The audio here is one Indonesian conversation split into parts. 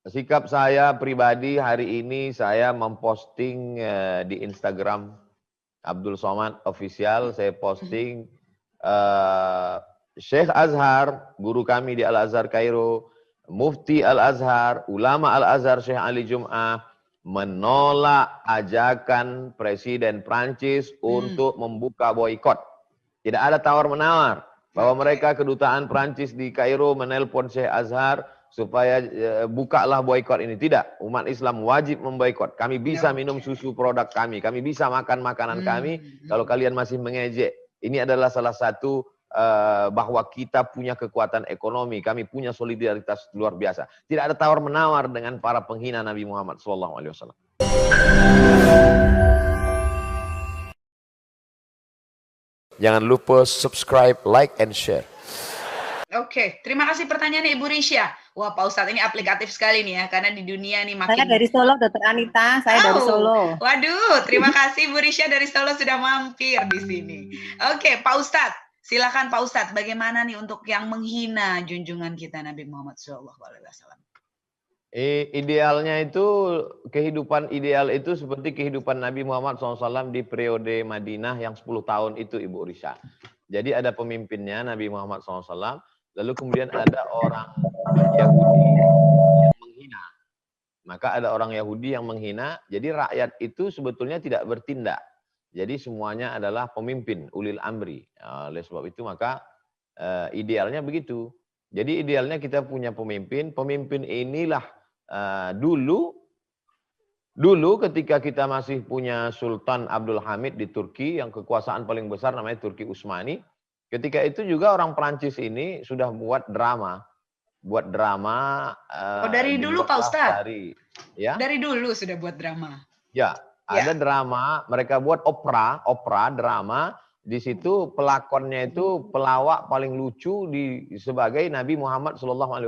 sikap saya pribadi hari ini saya memposting di Instagram Abdul Somad Official. Saya posting Syekh Azhar, guru kami di Al-Azhar Kairo, Mufti Al-Azhar, Ulama Al-Azhar Syekh Ali Jum'ah, menolak ajakan Presiden Prancis untuk membuka boikot. Tidak ada tawar-menawar bahwa mereka kedutaan Prancis di Kairo menelpon Syekh Azhar supaya bukalah boikot ini. Tidak, umat Islam wajib memboikot. Kami bisa minum susu produk kami bisa makan makanan kami. Kalau kalian masih mengejek, ini adalah salah satu bahwa kita punya kekuatan ekonomi, kami punya solidaritas luar biasa. Tidak ada tawar-menawar dengan para penghina Nabi Muhammad SAW. Jangan lupa subscribe, like, and share. Oke, terima kasih pertanyaannya Ibu Risha. Wah, Pak Ustadz ini aplikatif sekali nih ya, karena di dunia nih makin... Saya dari Solo, Dr. Anita. Saya dari Solo. Waduh, terima kasih Ibu Risha dari Solo sudah mampir di sini. Oke, Pak Ustadz, silakan Pak Ustadz, bagaimana nih untuk yang menghina junjungan kita Nabi Muhammad SAW? Idealnya itu, kehidupan ideal itu seperti kehidupan Nabi Muhammad SAW di periode Madinah yang 10 tahun itu, Ibu Risha. Jadi ada pemimpinnya Nabi Muhammad SAW, lalu kemudian ada orang Yahudi yang menghina. Maka ada orang Yahudi yang menghina, jadi rakyat itu sebetulnya tidak bertindak. Jadi semuanya adalah pemimpin, ulil amri. Oleh sebab itu maka idealnya begitu. Jadi idealnya kita punya pemimpin, pemimpin inilah dulu ketika kita masih punya Sultan Abdul Hamid di Turki, yang kekuasaan paling besar namanya Turki Utsmani. Ketika itu juga orang Prancis ini sudah buat drama. Dari dulu Pak Ustadz? Dari dulu sudah buat drama? Ya, ada drama, mereka buat opera, drama. Di situ pelakonnya itu pelawak paling lucu sebagai Nabi Muhammad SAW.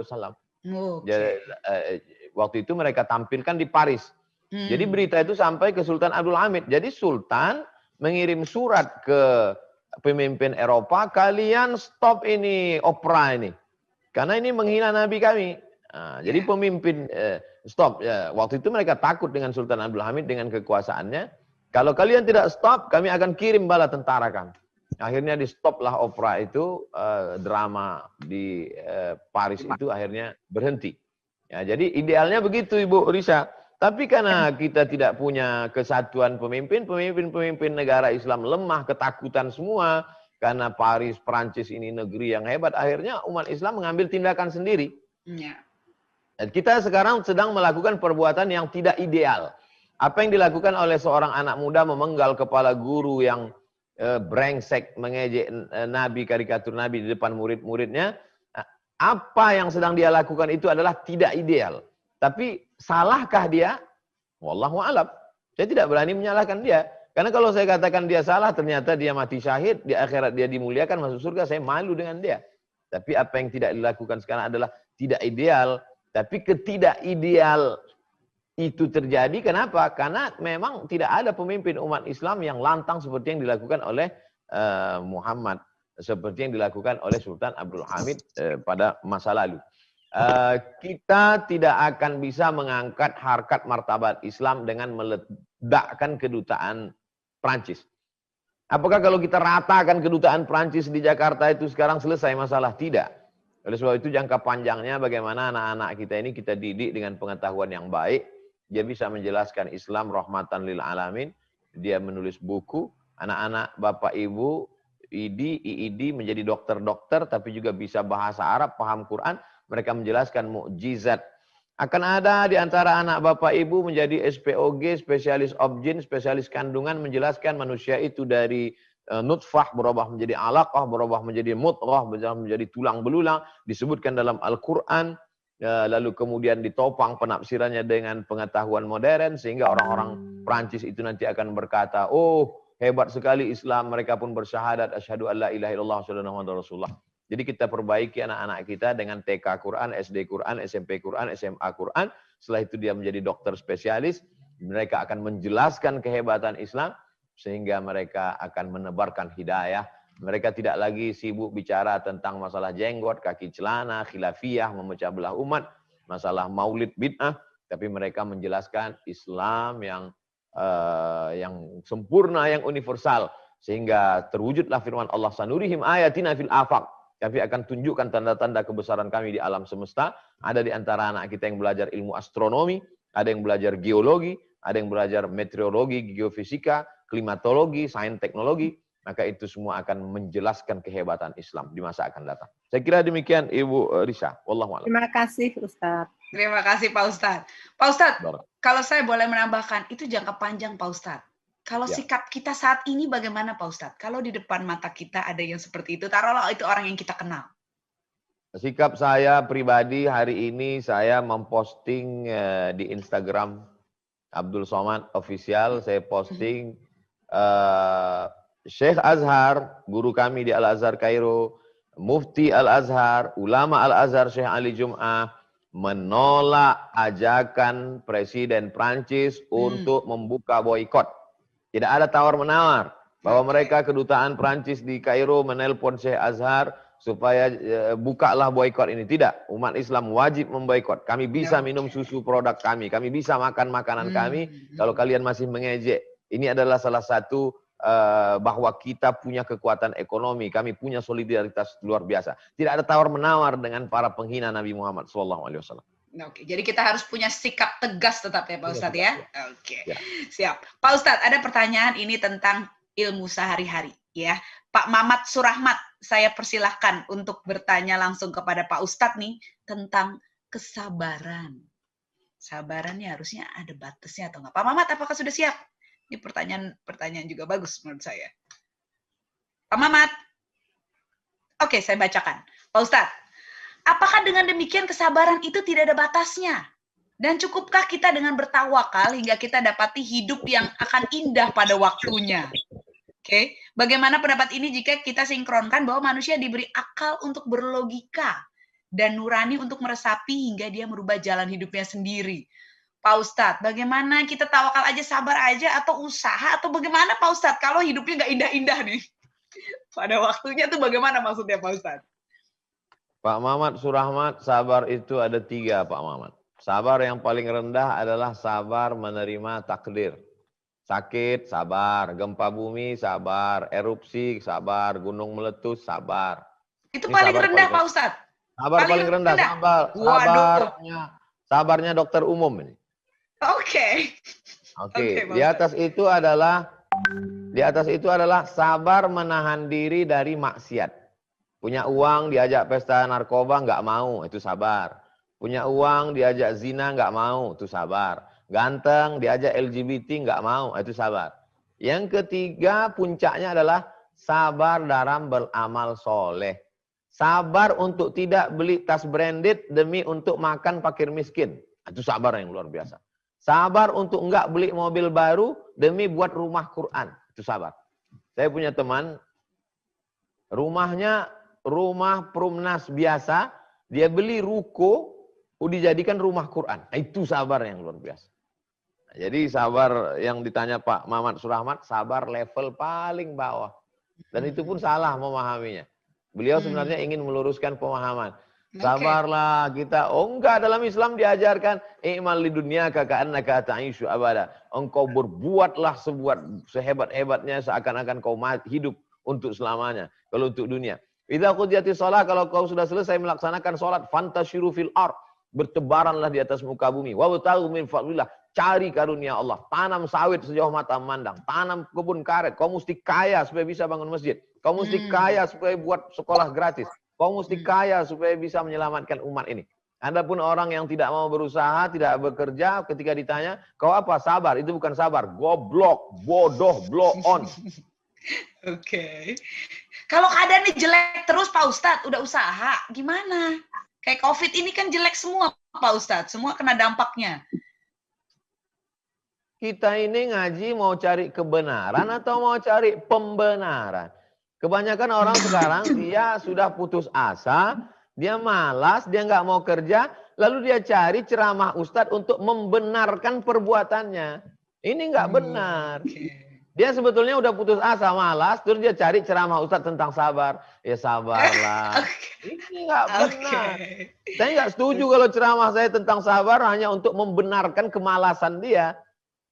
Jadi, waktu itu mereka tampilkan di Paris. Jadi berita itu sampai ke Sultan Abdul Hamid. Jadi Sultan mengirim surat ke pemimpin Eropa, kalian stop ini opera ini. Karena ini menghina Nabi kami. Jadi pemimpin stop. Waktu itu mereka takut dengan Sultan Abdul Hamid dengan kekuasaannya. Kalau kalian tidak stop, kami akan kirim bala tentara kami. Akhirnya di stoplah opera itu, drama di Paris itu akhirnya berhenti. Ya, jadi idealnya begitu Ibu Risha. Tapi karena kita tidak punya kesatuan pemimpin negara Islam lemah, ketakutan semua. Karena Paris, Prancis ini negeri yang hebat, akhirnya umat Islam mengambil tindakan sendiri. Dan kita sekarang sedang melakukan perbuatan yang tidak ideal. Apa yang dilakukan oleh seorang anak muda memenggal kepala guru yang brengsek, mengejek Nabi, karikatur Nabi di depan murid-muridnya. Apa yang sedang dia lakukan itu adalah tidak ideal. Tapi salahkah dia? Wallahu a'lam. Saya tidak berani menyalahkan dia. Karena kalau saya katakan dia salah, ternyata dia mati syahid, di akhirat dia dimuliakan, masuk surga, saya malu dengan dia. Tapi apa yang tidak dilakukan sekarang adalah tidak ideal. Tapi ketidakideal itu terjadi, kenapa? Karena memang tidak ada pemimpin umat Islam yang lantang seperti yang dilakukan oleh Muhammad. Seperti yang dilakukan oleh Sultan Abdul Hamid pada masa lalu. Kita tidak akan bisa mengangkat harkat martabat Islam dengan meledakkan kedutaan Prancis. Apakah kalau kita ratakan kedutaan Prancis di Jakarta itu sekarang selesai masalah? Tidak. Oleh sebab itu jangka panjangnya bagaimana anak-anak kita ini kita didik dengan pengetahuan yang baik. Dia bisa menjelaskan Islam rahmatan lil alamin. Dia menulis buku. Anak-anak Bapak Ibu, IID menjadi dokter-dokter tapi juga bisa bahasa Arab, paham Quran. Mereka menjelaskan mukjizat. Akan ada di antara anak Bapak Ibu menjadi SPOG, spesialis objin, spesialis kandungan, menjelaskan manusia itu dari nutfah berubah menjadi alaqah, berubah menjadi mudghah, berubah menjadi tulang belulang, disebutkan dalam Al-Quran, lalu kemudian ditopang penafsirannya dengan pengetahuan modern, sehingga orang-orang Prancis itu nanti akan berkata, oh hebat sekali Islam, mereka pun bersyahadat, asyhadu an la ilaha illallah, asyhadu anna muhammadar rasulullah. Jadi kita perbaiki anak-anak kita dengan TK Quran, SD Quran, SMP Quran, SMA Quran. Setelah itu dia menjadi dokter spesialis. Mereka akan menjelaskan kehebatan Islam. Sehingga mereka akan menebarkan hidayah. Mereka tidak lagi sibuk bicara tentang masalah jenggot, kaki celana, khilafiyah, memecah belah umat. masalah maulid bid'ah, tapi mereka menjelaskan Islam yang sempurna, yang universal, sehingga terwujudlah firman Allah, sanurihim ayatina fil afaq. Kami akan tunjukkan tanda-tanda kebesaran kami di alam semesta. Ada di antara anak kita yang belajar ilmu astronomi, ada yang belajar geologi, ada yang belajar meteorologi, geofisika, klimatologi, sains teknologi. Maka itu semua akan menjelaskan kehebatan Islam di masa akan datang. Saya kira demikian Ibu Risha. Wallahu a'lam. Terima kasih Ustadz. Terima kasih Pak Ustadz. Pak Ustadz, kalau saya boleh menambahkan, itu jangka panjang Pak Ustadz. Kalau sikap kita saat ini bagaimana Pak Ustadz? Kalau di depan mata kita ada yang seperti itu, taruhlah itu orang yang kita kenal. Sikap saya pribadi hari ini, saya memposting di Instagram Abdul Somad Official, saya posting Syekh Azhar, guru kami di Al-Azhar Kairo, Mufti Al-Azhar, ulama Al-Azhar Syekh Ali Jum'ah, menolak ajakan Presiden Prancis untuk membuka boikot. Tidak ada tawar-menawar bahwa mereka kedutaan Prancis di Kairo menelpon Syekh Azhar supaya bukalah boikot ini. Tidak, umat Islam wajib memboikot. Kami bisa minum susu produk kami bisa makan makanan kami. Kalau kalian masih mengejek, ini adalah salah satu bahwa kita punya kekuatan ekonomi, kami punya solidaritas luar biasa. Tidak ada tawar-menawar dengan para penghina Nabi Muhammad SAW. Oke, jadi kita harus punya sikap tegas tetap ya Pak Ustadz ya. Oke, siap. Pak Ustadz, ada pertanyaan ini tentang ilmu sehari-hari ya. Pak Mamat Surahmat, saya persilahkan untuk bertanya langsung kepada Pak Ustadz nih tentang kesabaran. Sabarannya harusnya ada batasnya atau enggak? Pak Mamat, apakah sudah siap? Ini pertanyaan juga bagus menurut saya. Pak Mamat. Oke, saya bacakan. Pak Ustadz, apakah dengan demikian kesabaran itu tidak ada batasnya? Dan cukupkah kita dengan bertawakal hingga kita dapati hidup yang akan indah pada waktunya? Oke, bagaimana pendapat ini jika kita sinkronkan bahwa manusia diberi akal untuk berlogika dan nurani untuk meresapi hingga dia merubah jalan hidupnya sendiri? Pak Ustadz, bagaimana kita tawakal aja, sabar aja, atau usaha, atau bagaimana Pak Ustadz kalau hidupnya nggak indah-indah nih? Pada waktunya tuh bagaimana maksudnya Pak Ustadz? Pak Mamat Surahmat, sabar itu ada 3 Pak Mamat. Sabar yang paling rendah adalah sabar menerima takdir. Sakit, sabar. Gempa bumi, sabar. Erupsi, sabar. Gunung meletus, sabar. Itu ini paling rendah Pak Ustadz? Sabar paling rendah, sabar. Sabarnya dokter umum ini. Oke. Di atas itu adalah sabar menahan diri dari maksiat. Punya uang diajak pesta narkoba nggak mau, itu sabar. Punya uang diajak zina nggak mau, itu sabar. Ganteng diajak LGBT nggak mau, itu sabar. Yang ketiga puncaknya adalah sabar dalam beramal soleh. Sabar untuk tidak beli tas branded demi untuk makan fakir miskin. Itu sabar yang luar biasa. Sabar untuk enggak beli mobil baru demi buat rumah Quran. Itu sabar. Saya punya teman, rumahnya rumah Perumnas biasa, dia beli ruko, dijadikan rumah Quran. Itu sabar yang luar biasa. Jadi sabar yang ditanya Pak Mamat Surahmat, sabar level paling bawah. Dan itu pun salah memahaminya. Beliau sebenarnya ingin meluruskan pemahaman. Sabarlah kita. Oh enggak, dalam Islam diajarkan i'mal lidunya ka'annaka ta'ishu abada. Engkau berbuatlah sehebat-hebatnya seakan-akan kau hidup untuk selamanya. Kalau untuk dunia. Idza qudiyatis shalah, kalau kau sudah selesai melaksanakan salat, fantashiru fil ard. Bertebaranlah di atas muka bumi. Wabtaghu min fadlillah. Cari karunia Allah. Tanam sawit sejauh mata memandang. Tanam kebun karet. Kau mesti kaya supaya bisa bangun masjid. Kau mesti kaya supaya buat sekolah gratis. Kau mesti kaya supaya bisa menyelamatkan umat ini. Adapun orang yang tidak mau berusaha, tidak bekerja, ketika ditanya, kau apa? Sabar. Itu bukan sabar. Goblok, bodoh, blow on. Oke. Kalau keadaannya jelek terus Pak Ustadz, udah usaha, gimana? Kayak COVID ini kan jelek semua Pak Ustadz. Semua kena dampaknya. Kita ini ngaji mau cari kebenaran atau mau cari pembenaran? Kebanyakan orang sekarang dia sudah putus asa, dia malas, dia nggak mau kerja, lalu dia cari ceramah ustadz untuk membenarkan perbuatannya. Ini nggak benar. Dia sebetulnya udah putus asa, malas, terus dia cari ceramah Ustadz tentang sabar. Ya sabarlah. Ini nggak benar. Saya nggak setuju kalau ceramah saya tentang sabar hanya untuk membenarkan kemalasan dia.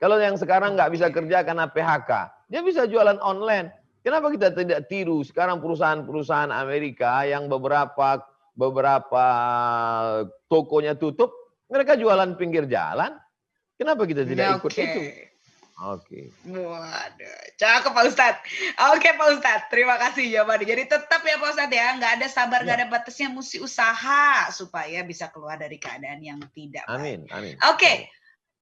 Kalau yang sekarang nggak bisa kerja karena PHK, dia bisa jualan online. Kenapa kita tidak tiru sekarang perusahaan-perusahaan Amerika yang beberapa tokonya tutup, mereka jualan pinggir jalan. Kenapa kita tidak ikut itu? Oke. Waduh, cakep Pak Ustadz. Oke Pak Ustadz, terima kasih jawabannya. Jadi tetap ya Pak Ustadz ya, nggak ada sabar, nggak ada batasnya, mesti usaha supaya bisa keluar dari keadaan yang tidak baik. Amin. Oke.